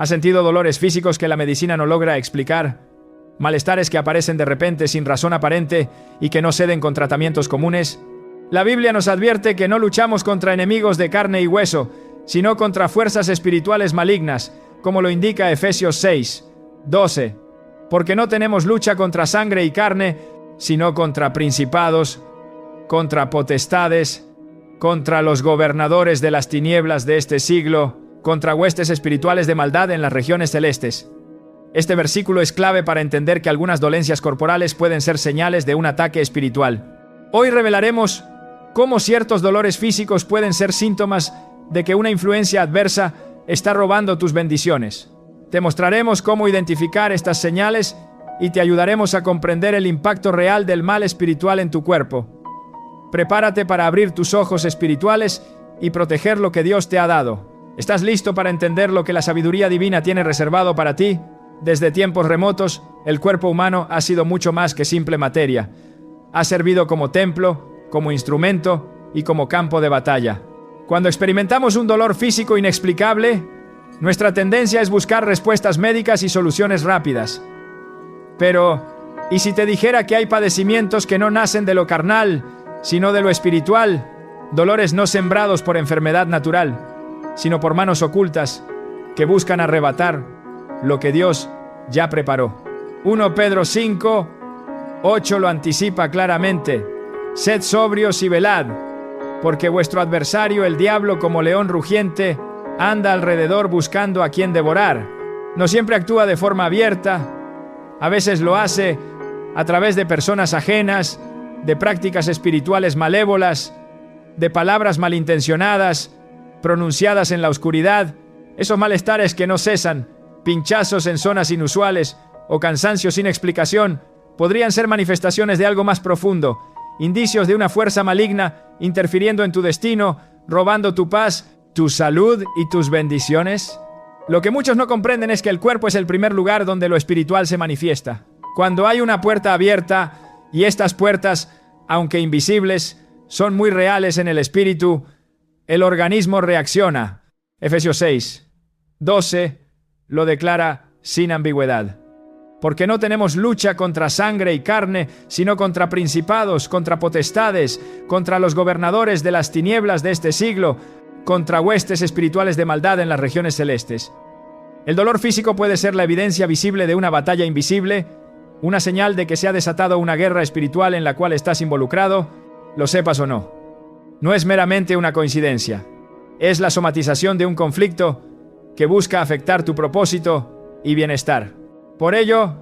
¿Has sentido dolores físicos que la medicina no logra explicar? ¿Malestares que aparecen de repente sin razón aparente y que no ceden con tratamientos comunes? La Biblia nos advierte que no luchamos contra enemigos de carne y hueso, sino contra fuerzas espirituales malignas, como lo indica Efesios 6, 12. Porque no tenemos lucha contra sangre y carne, sino contra principados, contra potestades, contra los gobernadores de las tinieblas de este siglo, contra huestes espirituales de maldad en las regiones celestes. Este versículo es clave para entender que algunas dolencias corporales pueden ser señales de un ataque espiritual. Hoy revelaremos cómo ciertos dolores físicos pueden ser síntomas de que una influencia adversa está robando tus bendiciones. Te mostraremos cómo identificar estas señales y te ayudaremos a comprender el impacto real del mal espiritual en tu cuerpo. Prepárate para abrir tus ojos espirituales y proteger lo que Dios te ha dado. ¿Estás listo para entender lo que la sabiduría divina tiene reservado para ti? Desde tiempos remotos, el cuerpo humano ha sido mucho más que simple materia. Ha servido como templo, como instrumento y como campo de batalla. Cuando experimentamos un dolor físico inexplicable, nuestra tendencia es buscar respuestas médicas y soluciones rápidas. Pero, ¿y si te dijera que hay padecimientos que no nacen de lo carnal, sino de lo espiritual? Dolores no sembrados por enfermedad natural, sino por manos ocultas que buscan arrebatar lo que Dios ya preparó. 1 Pedro 5, 8 lo anticipa claramente. Sed sobrios y velad, porque vuestro adversario, el diablo, como león rugiente, anda alrededor buscando a quien devorar. No siempre actúa de forma abierta, a veces lo hace a través de personas ajenas, de prácticas espirituales malévolas, de palabras malintencionadas, pronunciadas en la oscuridad, esos malestares que no cesan, pinchazos en zonas inusuales o cansancio sin explicación, podrían ser manifestaciones de algo más profundo, indicios de una fuerza maligna interfiriendo en tu destino, robando tu paz, tu salud y tus bendiciones. Lo que muchos no comprenden es que el cuerpo es el primer lugar donde lo espiritual se manifiesta. Cuando hay una puerta abierta, y estas puertas, aunque invisibles, son muy reales en el espíritu, el organismo reacciona. Efesios 6, 12 lo declara sin ambigüedad. Porque no tenemos lucha contra sangre y carne, sino contra principados, contra potestades, contra los gobernadores de las tinieblas de este siglo, contra huestes espirituales de maldad en las regiones celestes. El dolor físico puede ser la evidencia visible de una batalla invisible, una señal de que se ha desatado una guerra espiritual en la cual estás involucrado, lo sepas o no. No es meramente una coincidencia. Es la somatización de un conflicto que busca afectar tu propósito y bienestar. Por ello,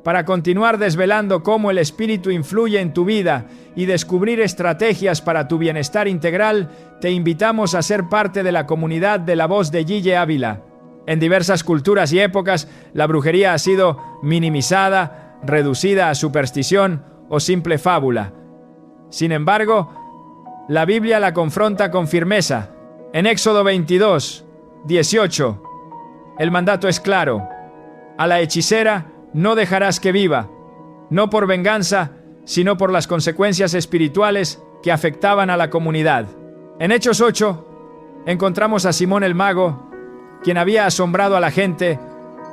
para continuar desvelando cómo el espíritu influye en tu vida y descubrir estrategias para tu bienestar integral, te invitamos a ser parte de la comunidad de la voz de Gille Ávila. En diversas culturas y épocas, la brujería ha sido minimizada, reducida a superstición o simple fábula. Sin embargo, la Biblia la confronta con firmeza. En Éxodo 22, 18, el mandato es claro. A la hechicera no dejarás que viva, no por venganza, sino por las consecuencias espirituales que afectaban a la comunidad. En Hechos 8, encontramos a Simón el mago, quien había asombrado a la gente,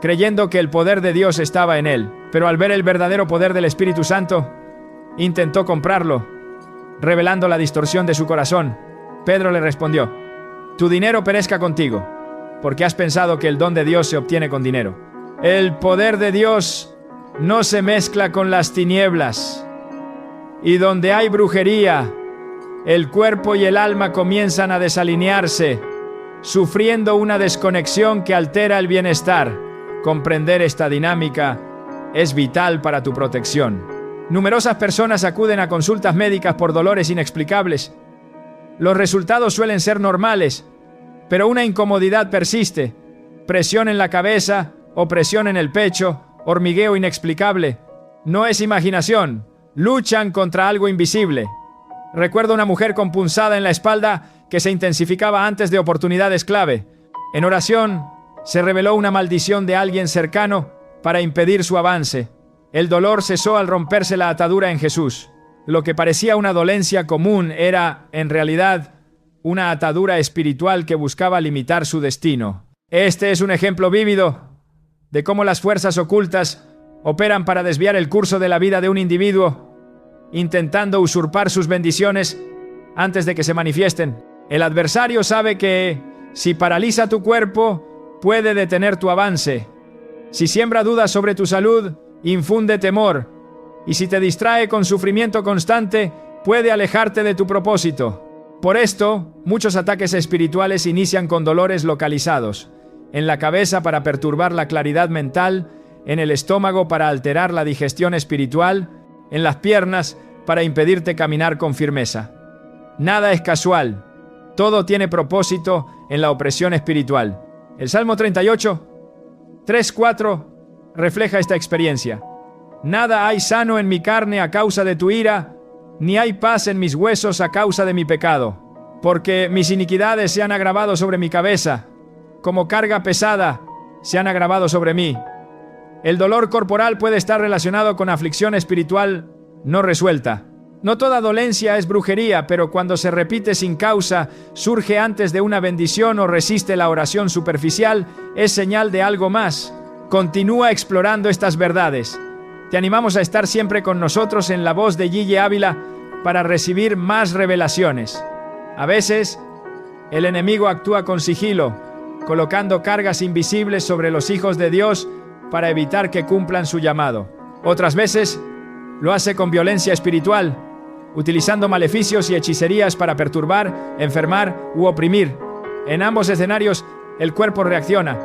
creyendo que el poder de Dios estaba en él. Pero al ver el verdadero poder del Espíritu Santo, intentó comprarlo, revelando la distorsión de su corazón. Pedro le respondió: tu dinero perezca contigo, porque has pensado que el don de Dios se obtiene con dinero. El poder de Dios no se mezcla con las tinieblas. Y donde hay brujería, el cuerpo y el alma comienzan a desalinearse, sufriendo una desconexión que altera el bienestar. Comprender esta dinámica es vital para tu protección. Numerosas personas acuden a consultas médicas por dolores inexplicables. Los resultados suelen ser normales, pero una incomodidad persiste. Presión en la cabeza, opresión en el pecho, hormigueo inexplicable. No es imaginación, luchan contra algo invisible. Recuerdo una mujer con punzada en la espalda que se intensificaba antes de oportunidades clave. En oración, se reveló una maldición de alguien cercano para impedir su avance. El dolor cesó al romperse la atadura en Jesús. Lo que parecía una dolencia común era, en realidad, una atadura espiritual que buscaba limitar su destino. Este es un ejemplo vívido de cómo las fuerzas ocultas operan para desviar el curso de la vida de un individuo, intentando usurpar sus bendiciones antes de que se manifiesten. El adversario sabe que, si paraliza tu cuerpo, puede detener tu avance. Si siembra dudas sobre tu salud, infunde temor. Y si te distrae con sufrimiento constante, puede alejarte de tu propósito. Por esto, muchos ataques espirituales inician con dolores localizados: en la cabeza para perturbar la claridad mental, en el estómago para alterar la digestión espiritual, en las piernas para impedirte caminar con firmeza. Nada es casual. Todo tiene propósito en la opresión espiritual. El Salmo 38, 3-4 refleja esta experiencia. Nada hay sano en mi carne a causa de tu ira, ni hay paz en mis huesos a causa de mi pecado. Porque mis iniquidades se han agravado sobre mi cabeza, como carga pesada se han agravado sobre mí. El dolor corporal puede estar relacionado con aflicción espiritual no resuelta. No toda dolencia es brujería, pero cuando se repite sin causa, surge antes de una bendición o resiste la oración superficial, es señal de algo más. Continúa explorando estas verdades. Te animamos a estar siempre con nosotros en La Voz de Gille Ávila para recibir más revelaciones. A veces, el enemigo actúa con sigilo, colocando cargas invisibles sobre los hijos de Dios para evitar que cumplan su llamado. Otras veces, lo hace con violencia espiritual, utilizando maleficios y hechicerías para perturbar, enfermar u oprimir. En ambos escenarios, el cuerpo reacciona.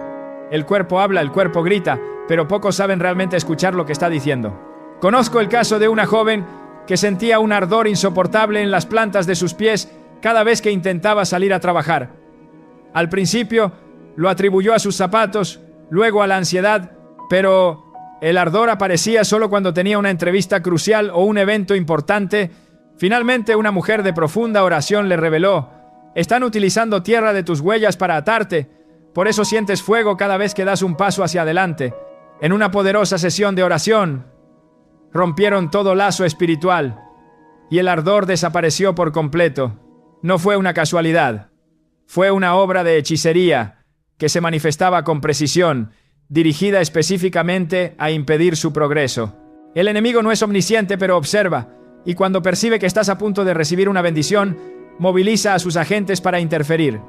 El cuerpo habla, el cuerpo grita, pero pocos saben realmente escuchar lo que está diciendo. Conozco el caso de una joven que sentía un ardor insoportable en las plantas de sus pies cada vez que intentaba salir a trabajar. Al principio, lo atribuyó a sus zapatos, luego a la ansiedad, pero el ardor aparecía solo cuando tenía una entrevista crucial o un evento importante. Finalmente, una mujer de profunda oración le reveló: están utilizando tierra de tus huellas para atarte, por eso sientes fuego cada vez que das un paso hacia adelante. En una poderosa sesión de oración, rompieron todo lazo espiritual y el ardor desapareció por completo. No fue una casualidad, fue una obra de hechicería que se manifestaba con precisión, dirigida específicamente a impedir su progreso. El enemigo no es omnisciente, pero observa, y cuando percibe que estás a punto de recibir una bendición, moviliza a sus agentes para interferir.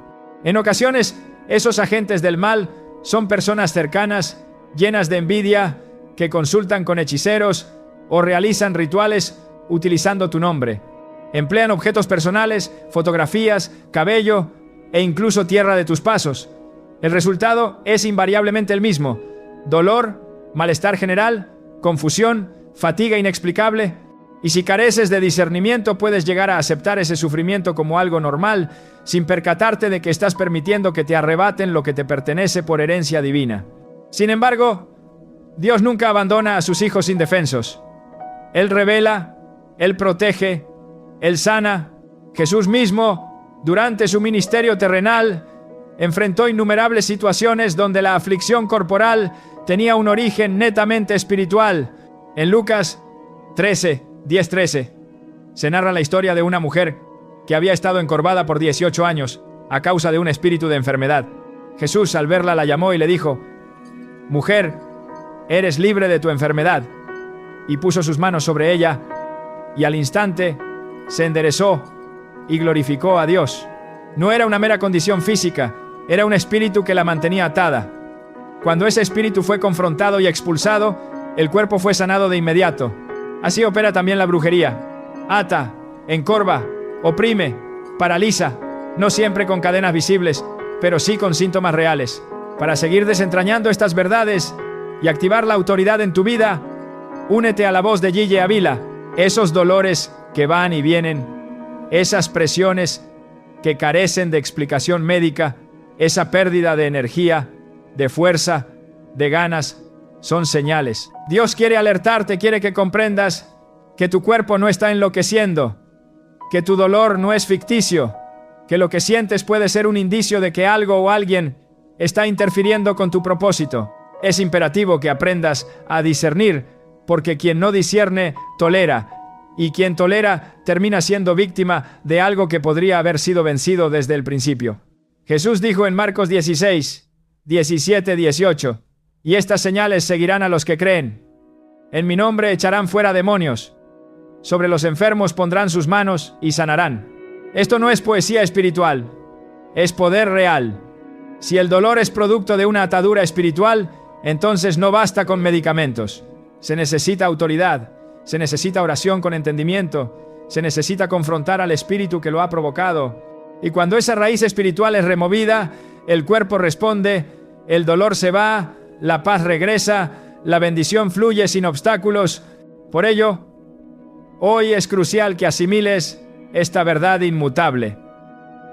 En ocasiones, esos agentes del mal son personas cercanas, llenas de envidia, que consultan con hechiceros o realizan rituales utilizando tu nombre. Emplean objetos personales, fotografías, cabello e incluso tierra de tus pasos. El resultado es invariablemente el mismo: dolor, malestar general, confusión, fatiga inexplicable. Y si careces de discernimiento, puedes llegar a aceptar ese sufrimiento como algo normal, sin percatarte de que estás permitiendo que te arrebaten lo que te pertenece por herencia divina. Sin embargo, Dios nunca abandona a sus hijos indefensos. Él revela, Él protege, Él sana. Jesús mismo, durante su ministerio terrenal, enfrentó innumerables situaciones donde la aflicción corporal tenía un origen netamente espiritual. En Lucas 10:13, se narra la historia de una mujer que había estado encorvada por 18 años a causa de un espíritu de enfermedad. Jesús, al verla, la llamó y le dijo: «Mujer, eres libre de tu enfermedad». Y puso sus manos sobre ella, y al instante se enderezó y glorificó a Dios. No era una mera condición física, era un espíritu que la mantenía atada. Cuando ese espíritu fue confrontado y expulsado, el cuerpo fue sanado de inmediato. Así opera también la brujería. Ata, encorva, oprime, paraliza, no siempre con cadenas visibles, pero sí con síntomas reales. Para seguir desentrañando estas verdades y activar la autoridad en tu vida, únete a La Voz de Gille Ávila. Esos dolores que van y vienen, esas presiones que carecen de explicación médica, esa pérdida de energía, de fuerza, de ganas, son señales. Dios quiere alertarte, quiere que comprendas que tu cuerpo no está enloqueciendo, que tu dolor no es ficticio, que lo que sientes puede ser un indicio de que algo o alguien está interfiriendo con tu propósito. Es imperativo que aprendas a discernir, porque quien no discierne, tolera, y quien tolera termina siendo víctima de algo que podría haber sido vencido desde el principio. Jesús dijo en Marcos 16, 17:18. Y estas señales seguirán a los que creen. En mi nombre echarán fuera demonios. Sobre los enfermos pondrán sus manos y sanarán. Esto no es poesía espiritual, es poder real. Si el dolor es producto de una atadura espiritual, entonces no basta con medicamentos. Se necesita autoridad, se necesita oración con entendimiento, se necesita confrontar al espíritu que lo ha provocado. Y cuando esa raíz espiritual es removida, el cuerpo responde, el dolor se va, la paz regresa, la bendición fluye sin obstáculos. Por ello, hoy es crucial que asimiles esta verdad inmutable.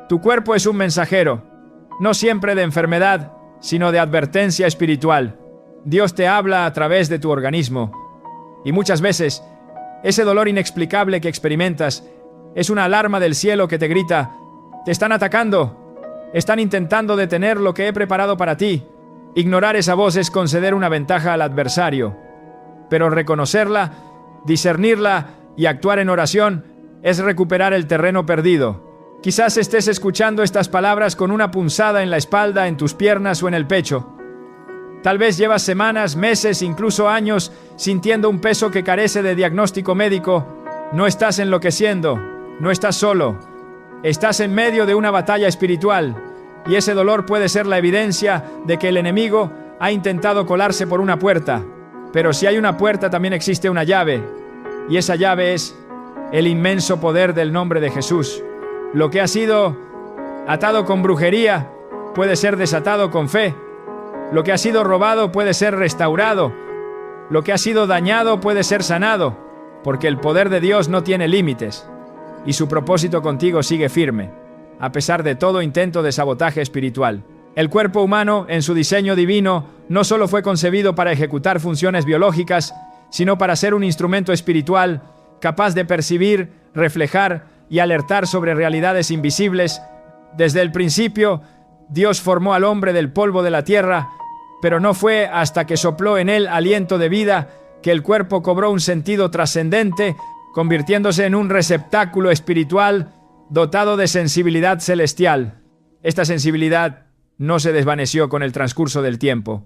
Tu cuerpo es un mensajero, no siempre de enfermedad, sino de advertencia espiritual. Dios te habla a través de tu organismo. Y muchas veces, ese dolor inexplicable que experimentas es una alarma del cielo que te grita, te están atacando, están intentando detener lo que he preparado para ti. Ignorar esa voz es conceder una ventaja al adversario. Pero reconocerla, discernirla y actuar en oración es recuperar el terreno perdido. Quizás estés escuchando estas palabras con una punzada en la espalda, en tus piernas o en el pecho. Tal vez llevas semanas, meses, incluso años sintiendo un peso que carece de diagnóstico médico. No estás enloqueciendo, no estás solo. Estás en medio de una batalla espiritual. Y ese dolor puede ser la evidencia de que el enemigo ha intentado colarse por una puerta. Pero si hay una puerta, también existe una llave. Y esa llave es el inmenso poder del nombre de Jesús. Lo que ha sido atado con brujería puede ser desatado con fe. Lo que ha sido robado puede ser restaurado. Lo que ha sido dañado puede ser sanado. Porque el poder de Dios no tiene límites. Y su propósito contigo sigue firme, a pesar de todo intento de sabotaje espiritual. El cuerpo humano, en su diseño divino, no solo fue concebido para ejecutar funciones biológicas, sino para ser un instrumento espiritual, capaz de percibir, reflejar y alertar sobre realidades invisibles. Desde el principio, Dios formó al hombre del polvo de la tierra, pero no fue hasta que sopló en él aliento de vida que el cuerpo cobró un sentido trascendente, convirtiéndose en un receptáculo espiritual dotado de sensibilidad celestial. Esta sensibilidad no se desvaneció con el transcurso del tiempo.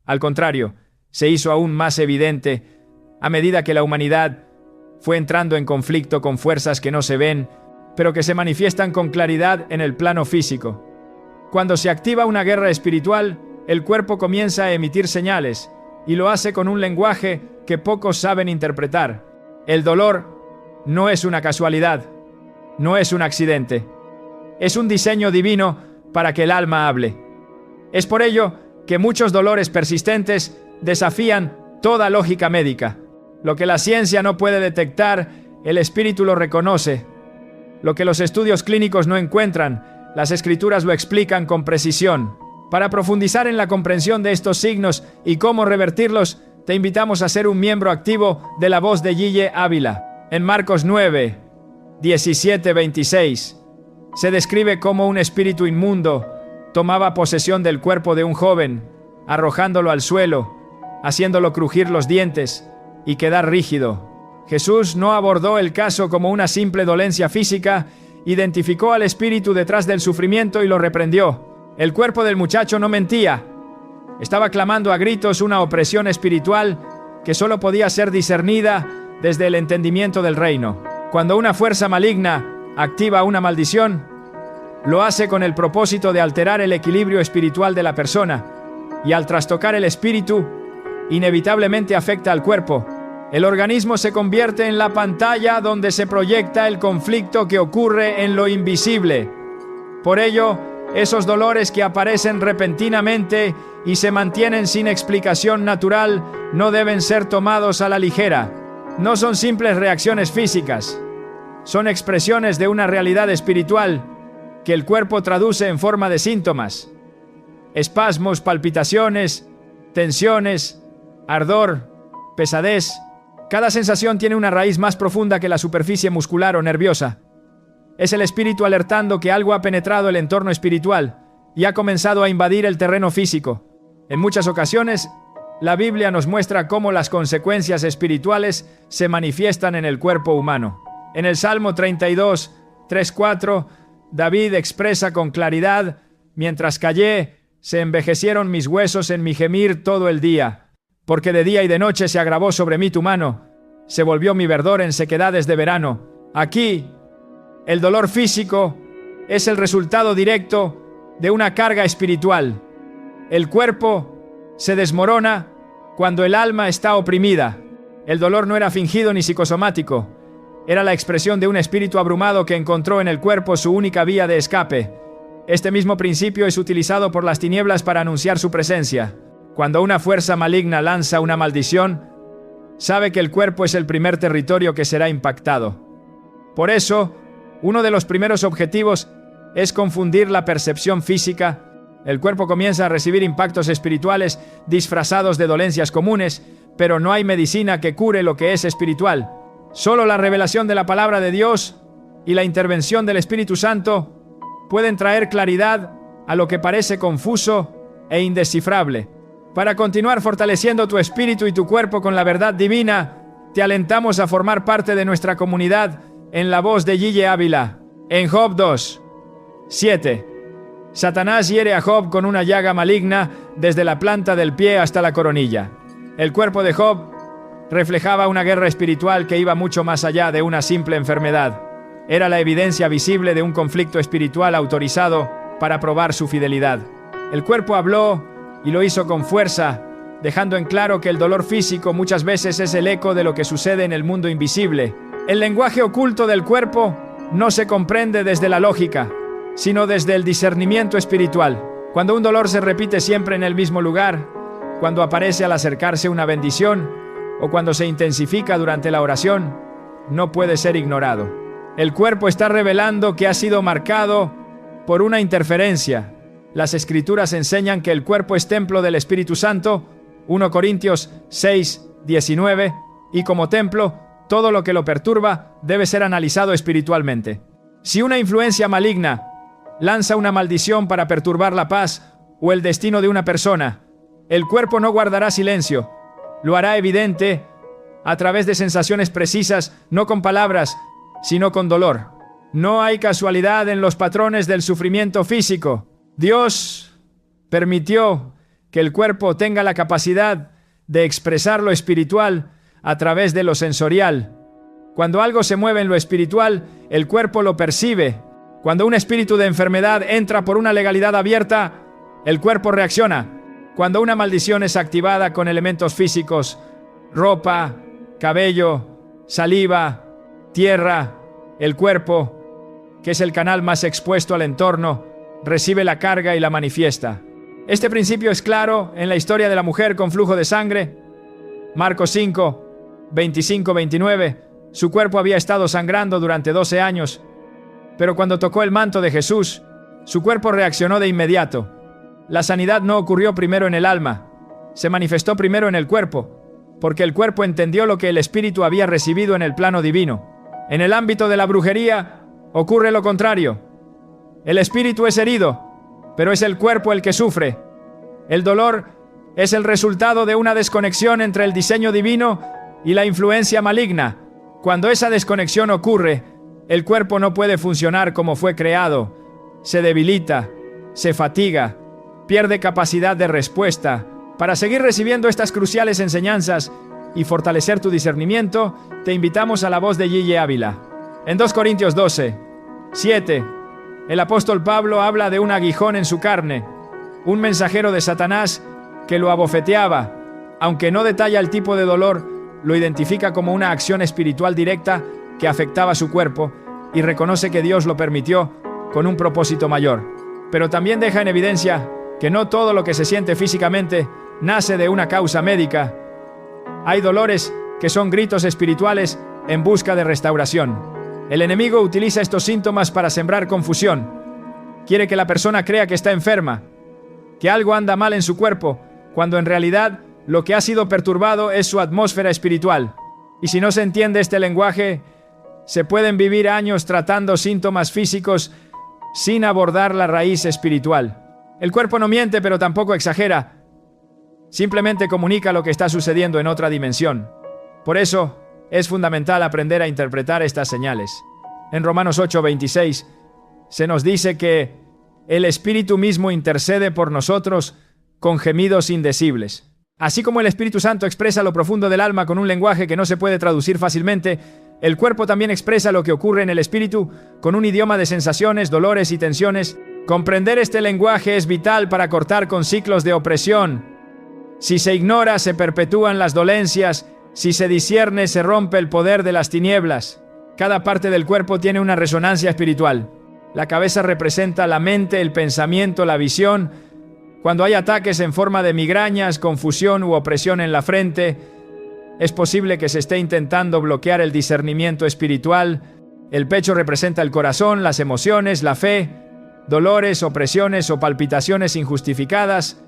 Al contrario, se hizo aún más evidente a medida que la humanidad fue entrando en conflicto con fuerzas que no se ven, pero que se manifiestan con claridad en el plano físico. Cuando se activa una guerra espiritual, el cuerpo comienza a emitir señales, y lo hace con un lenguaje que pocos saben interpretar. El dolor no es una casualidad, no es un accidente. Es un diseño divino para que el alma hable. Es por ello que muchos dolores persistentes desafían toda lógica médica. Lo que la ciencia no puede detectar, el espíritu lo reconoce. Lo que los estudios clínicos no encuentran, las escrituras lo explican con precisión. Para profundizar en la comprensión de estos signos y cómo revertirlos, te invitamos a ser un miembro activo de La Voz de Guille Ávila. En Marcos 9, 17-26, se describe cómo un espíritu inmundo tomaba posesión del cuerpo de un joven, arrojándolo al suelo, haciéndolo crujir los dientes y quedar rígido. Jesús no abordó el caso como una simple dolencia física, identificó al espíritu detrás del sufrimiento y lo reprendió. El cuerpo del muchacho no mentía. Estaba clamando a gritos una opresión espiritual que solo podía ser discernida desde el entendimiento del reino. Cuando una fuerza maligna activa una maldición, lo hace con el propósito de alterar el equilibrio espiritual de la persona, y al trastocar el espíritu, inevitablemente afecta al cuerpo. El organismo se convierte en la pantalla donde se proyecta el conflicto que ocurre en lo invisible. Por ello, esos dolores que aparecen repentinamente y se mantienen sin explicación natural no deben ser tomados a la ligera. No son simples reacciones físicas, son expresiones de una realidad espiritual que el cuerpo traduce en forma de síntomas. Espasmos, palpitaciones, tensiones, ardor, pesadez. Cada sensación tiene una raíz más profunda que la superficie muscular o nerviosa. Es el espíritu alertando que algo ha penetrado el entorno espiritual y ha comenzado a invadir el terreno físico. En muchas ocasiones, la Biblia nos muestra cómo las consecuencias espirituales se manifiestan en el cuerpo humano. En el Salmo 32, 3-4, David expresa con claridad: mientras callé, Se envejecieron mis huesos en mi gemir todo el día, porque de día y de noche se agravó sobre mí tu mano, se volvió mi verdor en sequedades de verano. Aquí, el dolor físico es el resultado directo de una carga espiritual. El cuerpo se desmorona cuando el alma está oprimida. El dolor no era fingido ni psicosomático, era la expresión de un espíritu abrumado que encontró en el cuerpo su única vía de escape. Este mismo principio es utilizado por las tinieblas para anunciar su presencia. Cuando una fuerza maligna lanza una maldición, sabe que el cuerpo es el primer territorio que será impactado. Por eso, uno de los primeros objetivos es confundir la percepción física. El cuerpo comienza a recibir impactos espirituales disfrazados de dolencias comunes, pero no hay medicina que cure lo que es espiritual. Solo la revelación de la palabra de Dios y la intervención del Espíritu Santo pueden traer claridad a lo que parece confuso e indescifrable. Para continuar fortaleciendo tu espíritu y tu cuerpo con la verdad divina, te alentamos a formar parte de nuestra comunidad en la voz de Yille Ávila. En Job 2:7. Satanás hiere a Job con una llaga maligna desde la planta del pie hasta la coronilla. El cuerpo de Job reflejaba una guerra espiritual que iba mucho más allá de una simple enfermedad. Era la evidencia visible de un conflicto espiritual autorizado para probar su fidelidad. El cuerpo habló y lo hizo con fuerza, dejando en claro que el dolor físico muchas veces es el eco de lo que sucede en el mundo invisible. El lenguaje oculto del cuerpo no se comprende desde la lógica, sino desde el discernimiento espiritual. Cuando un dolor se repite siempre en el mismo lugar, cuando aparece al acercarse una bendición, o cuando se intensifica durante la oración, no puede ser ignorado. El cuerpo está revelando que ha sido marcado por una interferencia. Las Escrituras enseñan que el cuerpo es templo del Espíritu Santo, 1 Corintios 6:19, y como templo, todo lo que lo perturba debe ser analizado espiritualmente. Si una influencia maligna lanza una maldición para perturbar la paz o el destino de una persona, el cuerpo no guardará silencio. Lo hará evidente a través de sensaciones precisas, no con palabras, sino con dolor. No hay casualidad en los patrones del sufrimiento físico. Dios permitió que el cuerpo tenga la capacidad de expresar lo espiritual a través de lo sensorial. Cuando algo se mueve en lo espiritual, el cuerpo lo percibe. Cuando un espíritu de enfermedad entra por una legalidad abierta, el cuerpo reacciona. Cuando una maldición es activada con elementos físicos, ropa, cabello, saliva, tierra, el cuerpo, que es el canal más expuesto al entorno, recibe la carga y la manifiesta. Este principio es claro en la historia de la mujer con flujo de sangre. Marcos 5, 25-29. Su cuerpo había estado sangrando durante 12 años, pero cuando tocó el manto de Jesús, su cuerpo reaccionó de inmediato. La sanidad no ocurrió primero en el alma, se manifestó primero en el cuerpo, porque el cuerpo entendió lo que el espíritu había recibido en el plano divino. En el ámbito de la brujería ocurre lo contrario. El espíritu es herido, pero es el cuerpo el que sufre. El dolor es el resultado de una desconexión entre el diseño divino y la influencia maligna. Cuando esa desconexión ocurre, el cuerpo no puede funcionar como fue creado. Se debilita, se fatiga, pierde capacidad de respuesta. Para seguir recibiendo estas cruciales enseñanzas y fortalecer tu discernimiento, te invitamos a la voz de Yille Ávila. En 2 Corintios 12:7, el apóstol Pablo habla de un aguijón en su carne, un mensajero de Satanás que lo abofeteaba. Aunque no detalla el tipo de dolor, lo identifica como una acción espiritual directa que afectaba su cuerpo y reconoce que Dios lo permitió con un propósito mayor. Pero también deja en evidencia que no todo lo que se siente físicamente nace de una causa médica. Hay dolores que son gritos espirituales en busca de restauración. El enemigo utiliza estos síntomas para sembrar confusión. Quiere que la persona crea que está enferma, que algo anda mal en su cuerpo, cuando en realidad lo que ha sido perturbado es su atmósfera espiritual. Y si no se entiende este lenguaje, se pueden vivir años tratando síntomas físicos sin abordar la raíz espiritual. El cuerpo no miente, pero tampoco exagera. Simplemente comunica lo que está sucediendo en otra dimensión. Por eso, es fundamental aprender a interpretar estas señales. En Romanos 8:26, se nos dice que el Espíritu mismo intercede por nosotros con gemidos indecibles. Así como el Espíritu Santo expresa lo profundo del alma con un lenguaje que no se puede traducir fácilmente, el cuerpo también expresa lo que ocurre en el espíritu con un idioma de sensaciones, dolores y tensiones. Comprender este lenguaje es vital para cortar con ciclos de opresión. Si se ignora, se perpetúan las dolencias. Si se discierne, se rompe el poder de las tinieblas. Cada parte del cuerpo tiene una resonancia espiritual. La cabeza representa la mente, el pensamiento, la visión. Cuando hay ataques en forma de migrañas, confusión u opresión en la frente, es posible que se esté intentando bloquear el discernimiento espiritual. El pecho representa el corazón, las emociones, la fe. Dolores, opresiones o palpitaciones injustificadas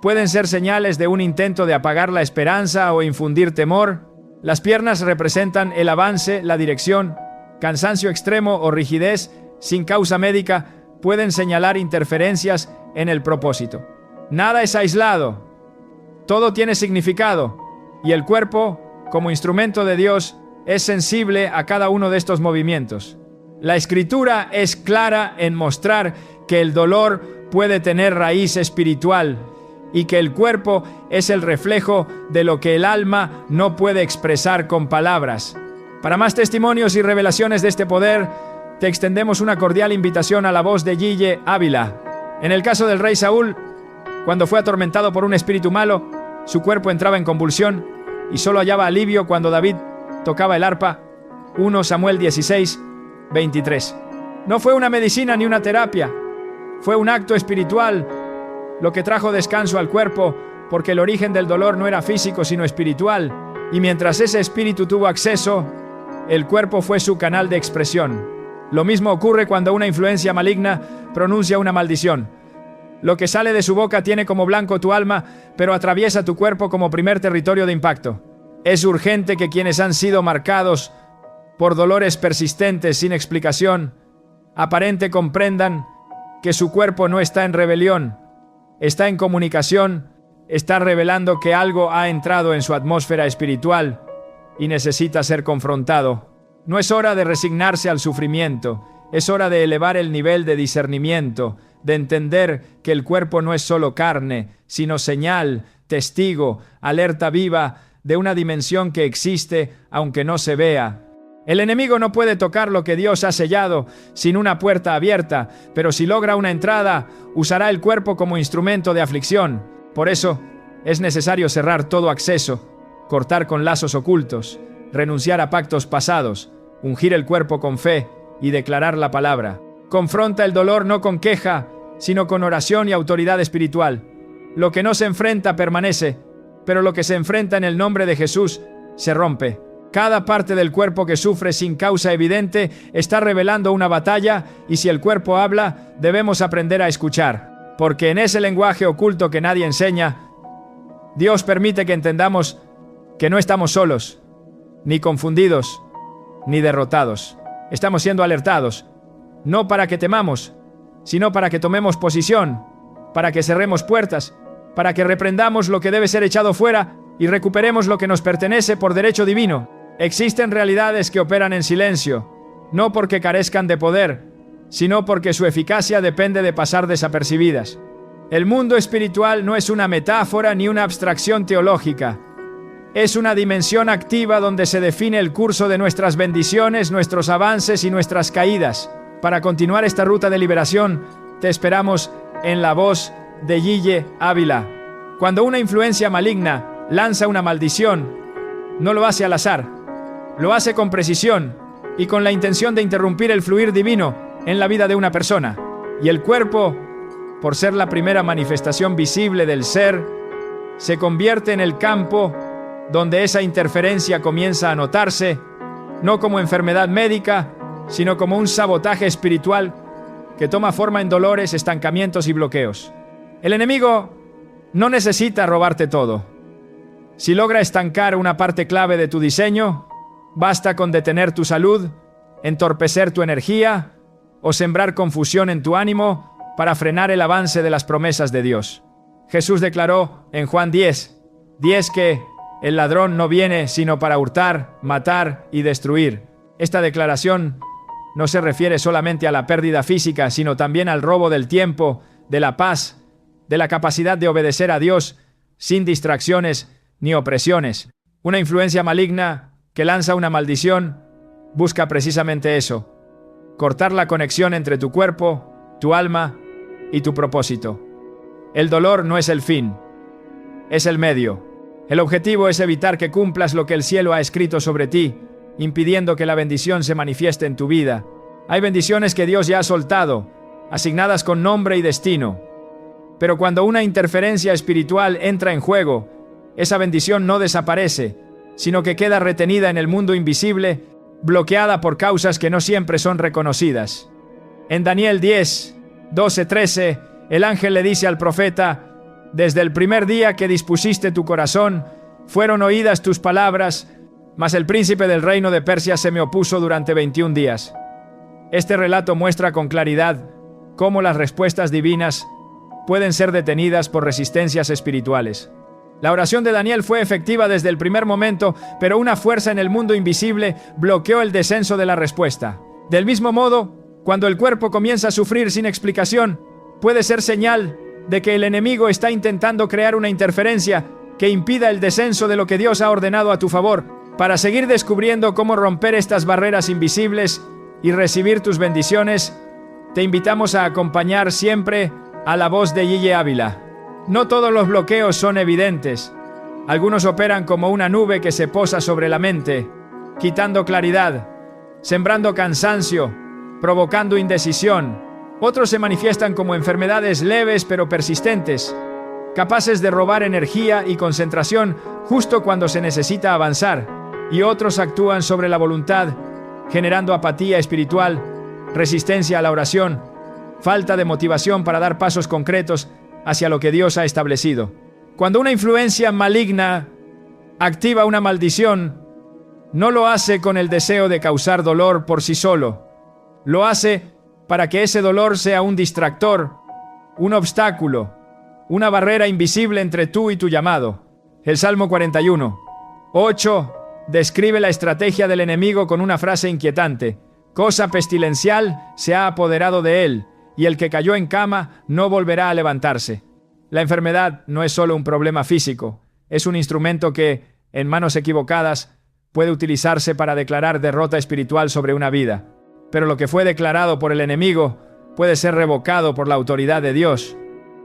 pueden ser señales de un intento de apagar la esperanza o infundir temor. Las piernas representan el avance, la dirección. Cansancio extremo o rigidez sin causa médica pueden señalar interferencias en el propósito. Nada es aislado. Todo tiene significado. Y el cuerpo, como instrumento de Dios, es sensible a cada uno de estos movimientos. La Escritura es clara en mostrar que el dolor puede tener raíz espiritual y que el cuerpo es el reflejo de lo que el alma no puede expresar con palabras. Para más testimonios y revelaciones de este poder, te extendemos una cordial invitación a la voz de Guille Ávila. En el caso del rey Saúl, cuando fue atormentado por un espíritu malo, su cuerpo entraba en convulsión y solo hallaba alivio cuando David tocaba el arpa. 1 Samuel 16, 23. No fue una medicina ni una terapia, fue un acto espiritual, lo que trajo descanso al cuerpo, porque el origen del dolor no era físico sino espiritual, y mientras ese espíritu tuvo acceso, el cuerpo fue su canal de expresión. Lo mismo ocurre cuando una influencia maligna pronuncia una maldición. Lo que sale de su boca tiene como blanco tu alma, pero atraviesa tu cuerpo como primer territorio de impacto. Es urgente que quienes han sido marcados por dolores persistentes sin explicación aparente comprendan que su cuerpo no está en rebelión, está en comunicación, está revelando que algo ha entrado en su atmósfera espiritual y necesita ser confrontado. No es hora de resignarse al sufrimiento, es hora de elevar el nivel de discernimiento, de entender que el cuerpo no es solo carne, sino señal, testigo, alerta viva de una dimensión que existe aunque no se vea. El enemigo no puede tocar lo que Dios ha sellado sin una puerta abierta, pero si logra una entrada, usará el cuerpo como instrumento de aflicción. Por eso, es necesario cerrar todo acceso, cortar con lazos ocultos, renunciar a pactos pasados, ungir el cuerpo con fe y declarar la palabra. Confronta el dolor no con queja, sino con oración y autoridad espiritual. Lo que no se enfrenta permanece, pero lo que se enfrenta en el nombre de Jesús se rompe. Cada parte del cuerpo que sufre sin causa evidente está revelando una batalla, y si el cuerpo habla, debemos aprender a escuchar, porque en ese lenguaje oculto que nadie enseña, Dios permite que entendamos que no estamos solos, ni confundidos, ni derrotados. Estamos siendo alertados, no para que temamos, sino para que tomemos posición, para que cerremos puertas, para que reprendamos lo que debe ser echado fuera y recuperemos lo que nos pertenece por derecho divino. Existen realidades que operan en silencio, no porque carezcan de poder, sino porque su eficacia depende de pasar desapercibidas. El mundo espiritual no es una metáfora ni una abstracción teológica. Es una dimensión activa donde se define el curso de nuestras bendiciones, nuestros avances y nuestras caídas. Para continuar esta ruta de liberación, te esperamos en la voz de Guille Ávila. Cuando una influencia maligna lanza una maldición, no lo hace al azar. Lo hace con precisión y con la intención de interrumpir el fluir divino en la vida de una persona. Y el cuerpo, por ser la primera manifestación visible del ser, se convierte en el campo donde esa interferencia comienza a notarse, no como enfermedad médica, sino como un sabotaje espiritual que toma forma en dolores, estancamientos y bloqueos. El enemigo no necesita robarte todo. Si logra estancar una parte clave de tu diseño, basta con detener tu salud, entorpecer tu energía o sembrar confusión en tu ánimo para frenar el avance de las promesas de Dios. Jesús declaró en Juan 10:10 que el ladrón no viene sino para hurtar, matar y destruir. Esta declaración no se refiere solamente a la pérdida física, sino también al robo del tiempo, de la paz, de la capacidad de obedecer a Dios sin distracciones ni opresiones. Una influencia maligna que lanza una maldición busca precisamente eso: cortar la conexión entre tu cuerpo, tu alma y tu propósito. El dolor no es el fin, es el medio. El objetivo es evitar que cumplas lo que el cielo ha escrito sobre ti, impidiendo que la bendición se manifieste en tu vida. Hay bendiciones que Dios ya ha soltado, asignadas con nombre y destino. Pero cuando una interferencia espiritual entra en juego, esa bendición no desaparece, sino que queda retenida en el mundo invisible, bloqueada por causas que no siempre son reconocidas. En Daniel 10, 12, 13, el ángel le dice al profeta: «Desde el primer día que dispusiste tu corazón, fueron oídas tus palabras, mas el príncipe del reino de Persia se me opuso durante 21 días». Este relato muestra con claridad cómo las respuestas divinas pueden ser detenidas por resistencias espirituales. La oración de Daniel fue efectiva desde el primer momento, pero una fuerza en el mundo invisible bloqueó el descenso de la respuesta. Del mismo modo, cuando el cuerpo comienza a sufrir sin explicación, puede ser señal de que el enemigo está intentando crear una interferencia que impida el descenso de lo que Dios ha ordenado a tu favor. Para seguir descubriendo cómo romper estas barreras invisibles y recibir tus bendiciones, te invitamos a acompañar siempre a la voz de Yeye Ávila. No todos los bloqueos son evidentes. Algunos operan como una nube que se posa sobre la mente, quitando claridad, sembrando cansancio, provocando indecisión. Otros se manifiestan como enfermedades leves pero persistentes, capaces de robar energía y concentración justo cuando se necesita avanzar. Y otros actúan sobre la voluntad, generando apatía espiritual, resistencia a la oración, falta de motivación para dar pasos concretos hacia lo que Dios ha establecido. Cuando una influencia maligna activa una maldición, no lo hace con el deseo de causar dolor por sí solo. Lo hace para que ese dolor sea un distractor, un obstáculo, una barrera invisible entre tú y tu llamado. El Salmo 41, 8 describe la estrategia del enemigo con una frase inquietante: «Cosa pestilencial se ha apoderado de él, y el que cayó en cama no volverá a levantarse». La enfermedad no es solo un problema físico, es un instrumento que, en manos equivocadas, puede utilizarse para declarar derrota espiritual sobre una vida. Pero lo que fue declarado por el enemigo puede ser revocado por la autoridad de Dios.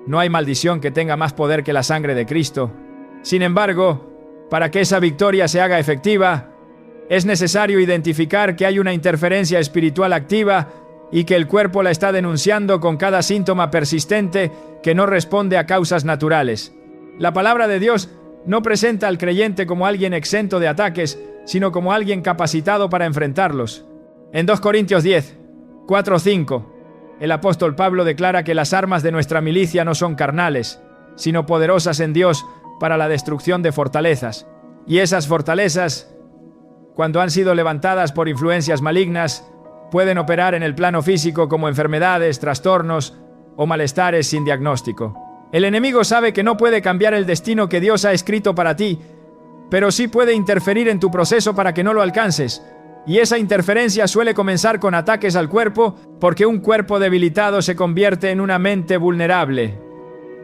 No hay maldición que tenga más poder que la sangre de Cristo. Sin embargo, para que esa victoria se haga efectiva, es necesario identificar que hay una interferencia espiritual activa y que el cuerpo la está denunciando con cada síntoma persistente que no responde a causas naturales. La palabra de Dios no presenta al creyente como alguien exento de ataques, sino como alguien capacitado para enfrentarlos. En 2 Corintios 10, 4-5, el apóstol Pablo declara que las armas de nuestra milicia no son carnales, sino poderosas en Dios para la destrucción de fortalezas. Y esas fortalezas, cuando han sido levantadas por influencias malignas, pueden operar en el plano físico como enfermedades, trastornos o malestares sin diagnóstico. El enemigo sabe que no puede cambiar el destino que Dios ha escrito para ti, pero sí puede interferir en tu proceso para que no lo alcances. Y esa interferencia suele comenzar con ataques al cuerpo, porque un cuerpo debilitado se convierte en una mente vulnerable.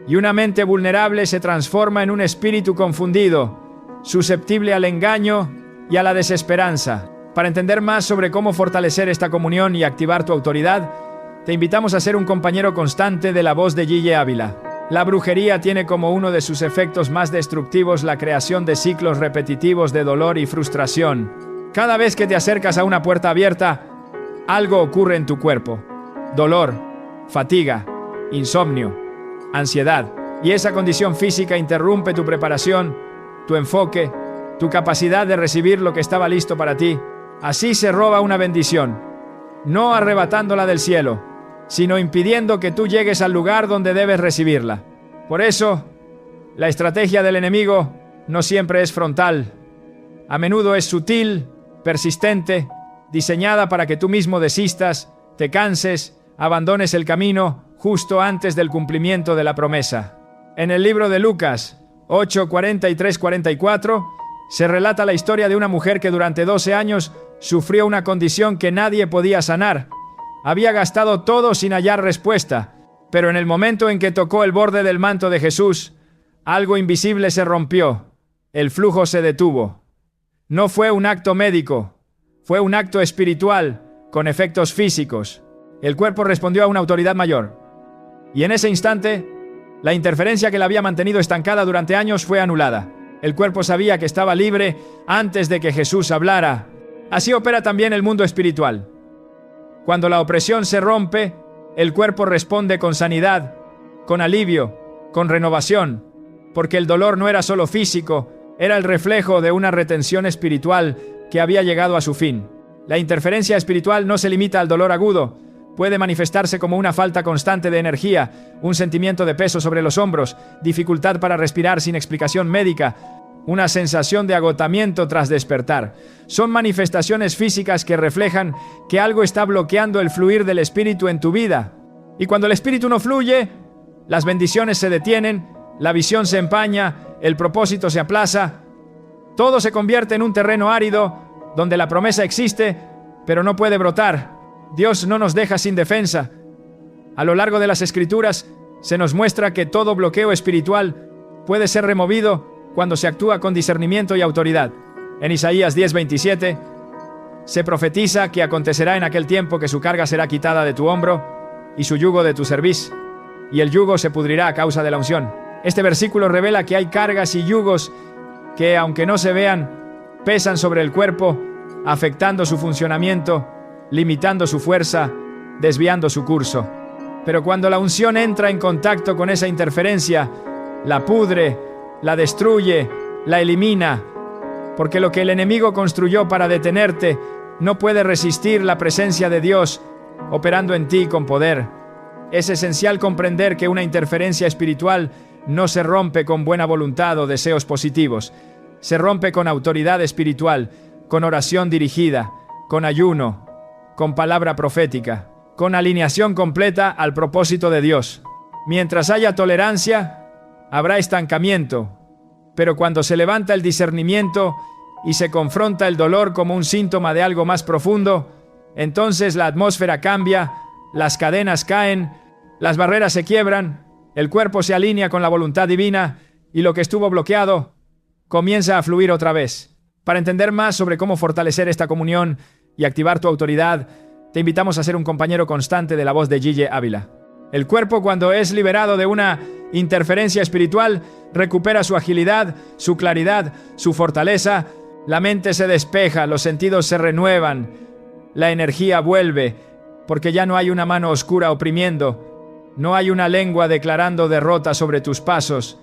Y una mente vulnerable se transforma en un espíritu confundido, susceptible al engaño y a la desesperanza. Para entender más sobre cómo fortalecer esta comunión y activar tu autoridad, te invitamos a ser un compañero constante de la voz de Yeye Ávila. La brujería tiene como uno de sus efectos más destructivos la creación de ciclos repetitivos de dolor y frustración. Cada vez que te acercas a una puerta abierta, algo ocurre en tu cuerpo. Dolor, fatiga, insomnio, ansiedad. Y esa condición física interrumpe tu preparación, tu enfoque, tu capacidad de recibir lo que estaba listo para ti. Así se roba una bendición, no arrebatándola del cielo, sino impidiendo que tú llegues al lugar donde debes recibirla. Por eso, la estrategia del enemigo no siempre es frontal. A menudo es sutil, persistente, diseñada para que tú mismo desistas, te canses, abandones el camino justo antes del cumplimiento de la promesa. En el libro de Lucas 8:43-44 se relata la historia de una mujer que durante 12 años Sufrió una condición que nadie podía sanar. Había gastado todo sin hallar respuesta, pero en el momento en que tocó el borde del manto de Jesús, algo invisible se rompió. El flujo se detuvo. No fue un acto médico, fue un acto espiritual, con efectos físicos. El cuerpo respondió a una autoridad mayor. Y en ese instante, la interferencia que la había mantenido estancada durante años fue anulada. El cuerpo sabía que estaba libre antes de que Jesús hablara. Así opera también el mundo espiritual. Cuando la opresión se rompe, el cuerpo responde con sanidad, con alivio, con renovación, porque el dolor no era solo físico, era el reflejo de una retención espiritual que había llegado a su fin. La interferencia espiritual no se limita al dolor agudo, puede manifestarse como una falta constante de energía, un sentimiento de peso sobre los hombros, dificultad para respirar sin explicación médica, una sensación de agotamiento tras despertar. Son manifestaciones físicas que reflejan que algo está bloqueando el fluir del espíritu en tu vida. Y cuando el espíritu no fluye, las bendiciones se detienen, la visión se empaña, el propósito se aplaza, todo se convierte en un terreno árido donde la promesa existe, pero no puede brotar. Dios no nos deja sin defensa. A lo largo de las Escrituras se nos muestra que todo bloqueo espiritual puede ser removido cuando se actúa con discernimiento y autoridad. En Isaías 10:27 se profetiza que acontecerá en aquel tiempo que su carga será quitada de tu hombro y su yugo de tu cerviz, y el yugo se pudrirá a causa de la unción. Este versículo revela que hay cargas y yugos que, aunque no se vean, pesan sobre el cuerpo, afectando su funcionamiento, limitando su fuerza, desviando su curso. Pero cuando la unción entra en contacto con esa interferencia, la pudre, la destruye, la elimina, porque lo que el enemigo construyó para detenerte no puede resistir la presencia de Dios operando en ti con poder. Es esencial comprender que una interferencia espiritual no se rompe con buena voluntad o deseos positivos. Se rompe con autoridad espiritual, con oración dirigida, con ayuno, con palabra profética, con alineación completa al propósito de Dios. Mientras haya tolerancia, habrá estancamiento, pero cuando se levanta el discernimiento y se confronta el dolor como un síntoma de algo más profundo, entonces la atmósfera cambia, las cadenas caen, las barreras se quiebran, el cuerpo se alinea con la voluntad divina y lo que estuvo bloqueado comienza a fluir otra vez. Para entender más sobre cómo fortalecer esta comunión y activar tu autoridad, te invitamos a ser un compañero constante de la voz de Gille Ávila. El cuerpo, cuando es liberado de una interferencia espiritual, recupera su agilidad, su claridad, su fortaleza, la mente se despeja, los sentidos se renuevan, la energía vuelve, porque ya no hay una mano oscura oprimiendo, no hay una lengua declarando derrota sobre tus pasos,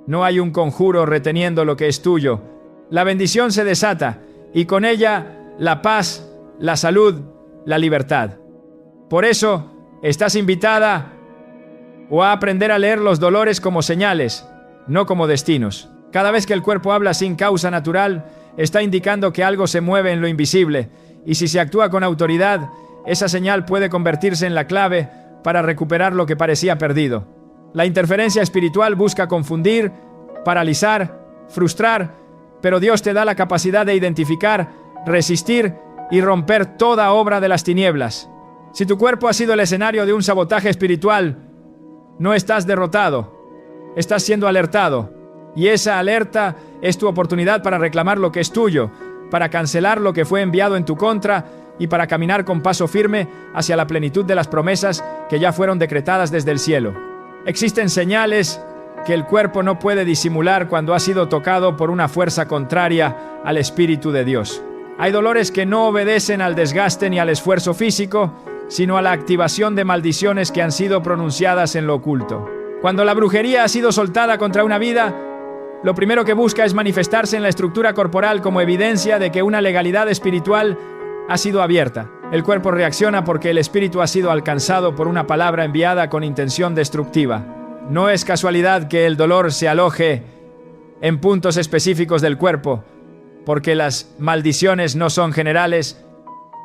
no hay un conjuro reteniendo lo que es tuyo. La bendición se desata, y con ella la paz, la salud, la libertad. Por eso, estás invitada a aprender a leer los dolores como señales, no como destinos. Cada vez que el cuerpo habla sin causa natural, está indicando que algo se mueve en lo invisible, y si se actúa con autoridad, esa señal puede convertirse en la clave para recuperar lo que parecía perdido. La interferencia espiritual busca confundir, paralizar, frustrar, pero Dios te da la capacidad de identificar, resistir y romper toda obra de las tinieblas. Si tu cuerpo ha sido el escenario de un sabotaje espiritual, no estás derrotado, estás siendo alertado, y esa alerta es tu oportunidad para reclamar lo que es tuyo, para cancelar lo que fue enviado en tu contra y para caminar con paso firme hacia la plenitud de las promesas que ya fueron decretadas desde el cielo. Existen señales que el cuerpo no puede disimular cuando ha sido tocado por una fuerza contraria al Espíritu de Dios. Hay dolores que no obedecen al desgaste ni al esfuerzo físico, sino a la activación de maldiciones que han sido pronunciadas en lo oculto. Cuando la brujería ha sido soltada contra una vida, lo primero que busca es manifestarse en la estructura corporal como evidencia de que una legalidad espiritual ha sido abierta. El cuerpo reacciona porque el espíritu ha sido alcanzado por una palabra enviada con intención destructiva. No es casualidad que el dolor se aloje en puntos específicos del cuerpo, porque las maldiciones no son generales,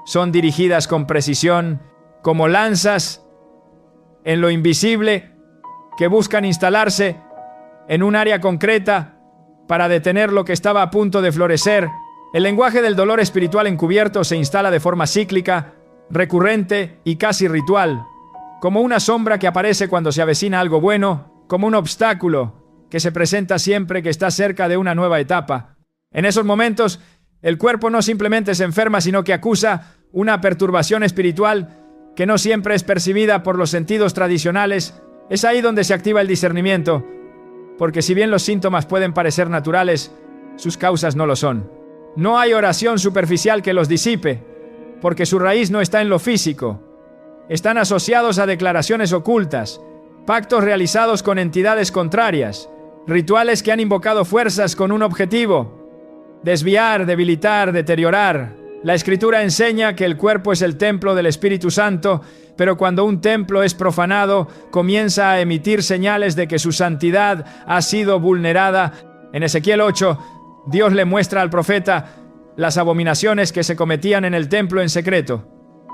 son dirigidas con precisión, como lanzas en lo invisible que buscan instalarse en un área concreta para detener lo que estaba a punto de florecer El lenguaje del dolor espiritual encubierto se instala de forma cíclica, recurrente y casi ritual, como una sombra que aparece cuando se avecina algo bueno, como un obstáculo que se presenta siempre que está cerca de una nueva etapa. En esos momentos, el cuerpo no simplemente se enferma, sino que acusa una perturbación espiritual que no siempre es percibida por los sentidos tradicionales. Es ahí donde se activa el discernimiento, porque si bien los síntomas pueden parecer naturales, sus causas no lo son. No hay oración superficial que los disipe, porque su raíz no está en lo físico. Están asociados a declaraciones ocultas, pactos realizados con entidades contrarias, rituales que han invocado fuerzas con un objetivo: desviar, debilitar, deteriorar. La Escritura enseña que el cuerpo es el templo del Espíritu Santo, pero cuando un templo es profanado, comienza a emitir señales de que su santidad ha sido vulnerada. En Ezequiel 8, Dios le muestra al profeta las abominaciones que se cometían en el templo en secreto.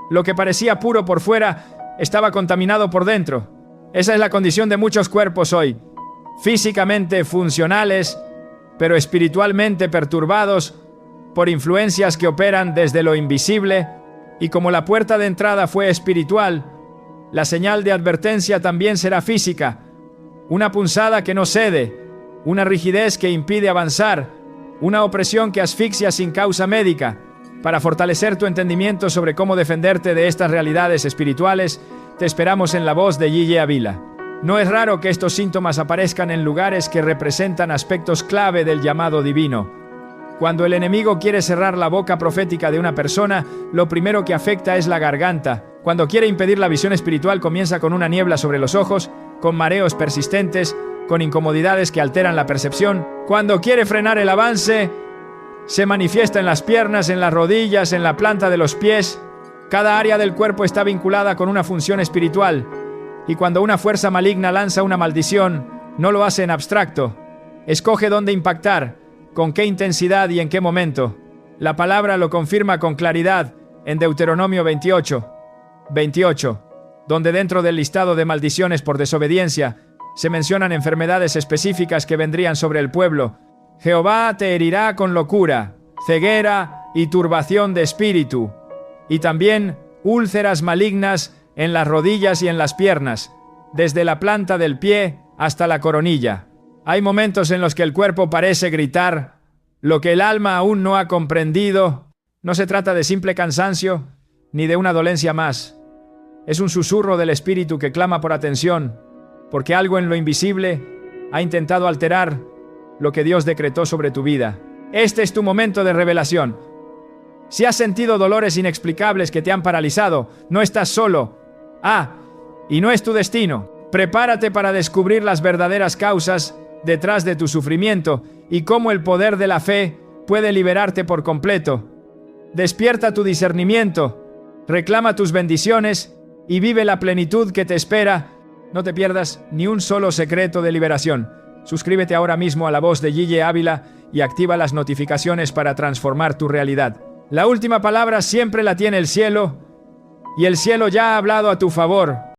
Lo que parecía puro por fuera estaba contaminado por dentro. Esa es la condición de muchos cuerpos hoy, físicamente funcionales, pero espiritualmente perturbados por influencias que operan desde lo invisible, y como la puerta de entrada fue espiritual, la señal de advertencia también será física: una punzada que no cede, una rigidez que impide avanzar, una opresión que asfixia sin causa médica. Para fortalecer tu entendimiento sobre cómo defenderte de estas realidades espirituales, te esperamos en La Voz de Gille Avila. No es raro que estos síntomas aparezcan en lugares que representan aspectos clave del llamado divino. Cuando el enemigo quiere cerrar la boca profética de una persona, lo primero que afecta es la garganta. Cuando quiere impedir la visión espiritual, comienza con una niebla sobre los ojos, con mareos persistentes, con incomodidades que alteran la percepción. Cuando quiere frenar el avance, se manifiesta en las piernas, en las rodillas, en la planta de los pies. Cada área del cuerpo está vinculada con una función espiritual. Y cuando una fuerza maligna lanza una maldición, no lo hace en abstracto. Escoge dónde impactar, con qué intensidad y en qué momento. La palabra lo confirma con claridad en Deuteronomio 28, donde dentro del listado de maldiciones por desobediencia se mencionan enfermedades específicas que vendrían sobre el pueblo. Jehová te herirá con locura, ceguera y turbación de espíritu, y también úlceras malignas en las rodillas y en las piernas, desde la planta del pie hasta la coronilla. Hay momentos en los que el cuerpo parece gritar lo que el alma aún no ha comprendido. No se trata de simple cansancio, ni de una dolencia más. Es un susurro del espíritu que clama por atención, porque algo en lo invisible ha intentado alterar lo que Dios decretó sobre tu vida. Este es tu momento de revelación. Si has sentido dolores inexplicables que te han paralizado, no estás solo. Y no es tu destino. Prepárate para descubrir las verdaderas causas detrás de tu sufrimiento y cómo el poder de la fe puede liberarte por completo. Despierta tu discernimiento, reclama tus bendiciones y vive la plenitud que te espera. No te pierdas ni un solo secreto de liberación. Suscríbete ahora mismo a La Voz de Gille Avila y activa las notificaciones para transformar tu realidad. La última palabra siempre la tiene el cielo, y el cielo ya ha hablado a tu favor.